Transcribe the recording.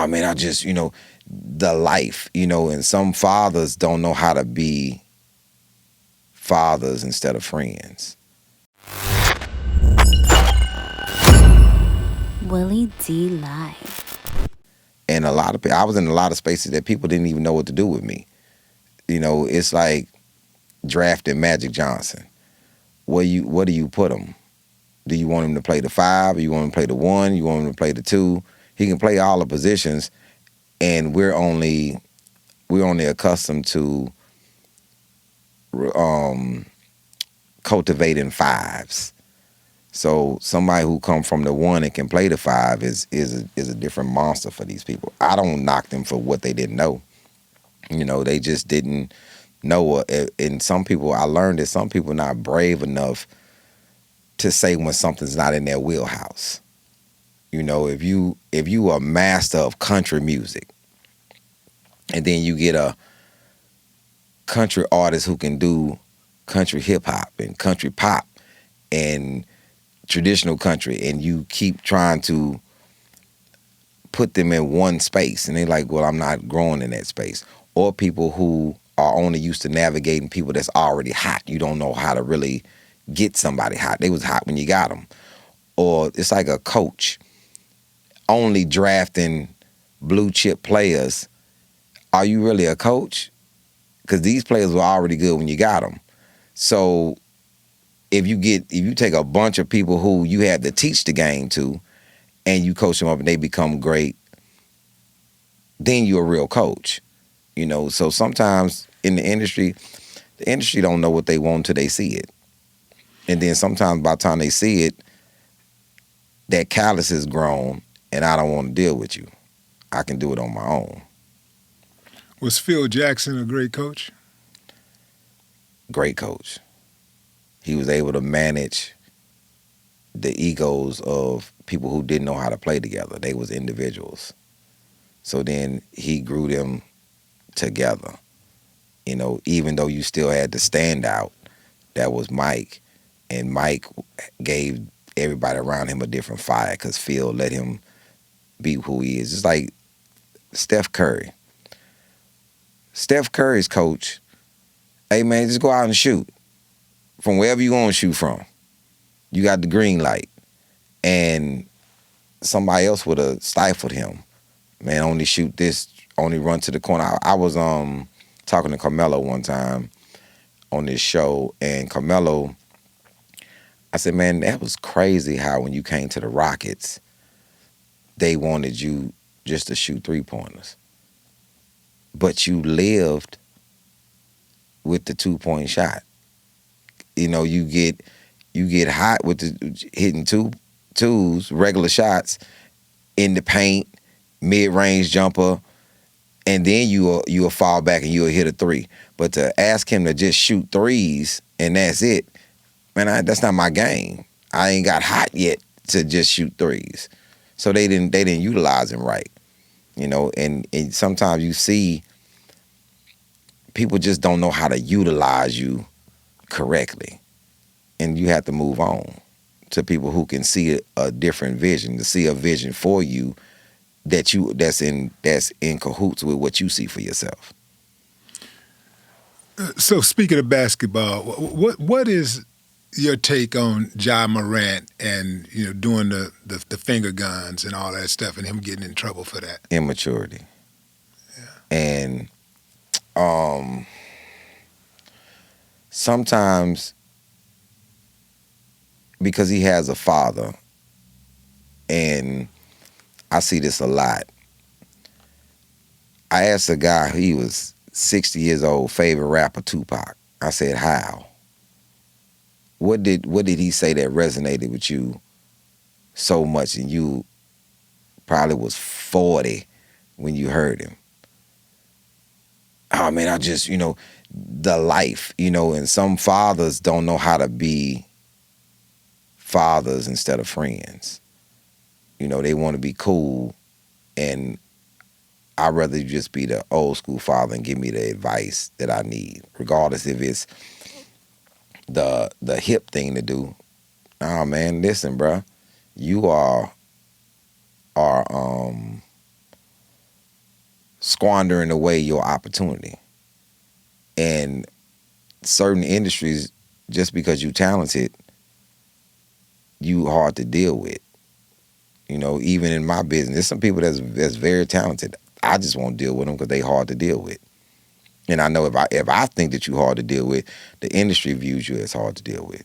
oh man, I just, the life, and some fathers don't know how to be fathers instead of friends. Willie D. Live. And a lot of people, I was in a lot of spaces that people didn't even know what to do with me. It's like drafting Magic Johnson. What do you put him? Do you want him to play the 5? Or you want him to play the 1? You want him to play the 2? He can play all the positions, and we're only accustomed to cultivating 5s. So somebody who come from the 1 and can play the 5 is a different monster for these people. I don't knock them for what they didn't know. They just didn't know. And some people, I learned that some people are not brave enough to say when something's not in their wheelhouse. If you are a master of country music, and then you get a country artist who can do country hip hop and country pop and traditional country, and you keep trying to put them in one space, and they're like, well, I'm not growing in that space. Or people who are only used to navigating people that's already hot. You don't know how to really get somebody hot. They was hot when you got them. Or it's like a coach only drafting blue chip players. Are you really a coach? Because these players were already good when you got them. So if you take a bunch of people who you have to teach the game to, and you coach them up and they become great, then you're a real coach. So sometimes in the industry don't know what they want until they see it. And then sometimes by the time they see it, that callus is grown, and I don't want to deal with you. I can do it on my own. Was Phil Jackson a great coach? Great coach. He was able to manage the egos of people who didn't know how to play together. They was individuals. So then he grew them together. Even though you still had the standout, that was Mike. And Mike gave everybody around him a different fire because Phil let him be who he is. It's like Steph Curry. Steph Curry's coach, hey man, just go out and shoot from wherever you want to shoot from. You got the green light. And somebody else would have stifled him. Man, only shoot this, only run to the corner. I was talking to Carmelo one time on this show, and Carmelo, I said, man, that was crazy how when you came to the Rockets, they wanted you just to shoot 3-pointers. But you lived with the 2-point shot. You get hot with the hitting twos, regular shots in the paint, mid-range jumper, and then you'll fall back and you'll hit a 3. But to ask him to just shoot 3s and that's it, man, that's not my game. I ain't got hot yet to just shoot 3s. So they didn't utilize him right. And sometimes you see people just don't know how to utilize you correctly. And you have to move on to people who can see a different vision, to see a vision for you that's in cahoots with what you see for yourself. So speaking of basketball, what is your take on Ja Morant and doing the finger guns and all that stuff and him getting in trouble for that? Immaturity. Yeah. And sometimes because he has a father, and I see this a lot. I asked a guy, he was 60 years old, favorite rapper Tupac. I said, how? What did he say that resonated with you so much, and you probably was 40 when you heard him? Oh man, I just, the life, and some fathers don't know how to be fathers instead of friends. They want to be cool, and I'd rather you just be the old school father and give me the advice that I need, regardless if it's the hip thing to do. Oh man, listen, bruh, you are squandering away your opportunity. And certain industries, just because you talented, you hard to deal with. You know, even in my business, there's some people that's very talented. I just won't deal with them because they hard to deal with. And I know if I think that you hard to deal with, the industry views you as hard to deal with.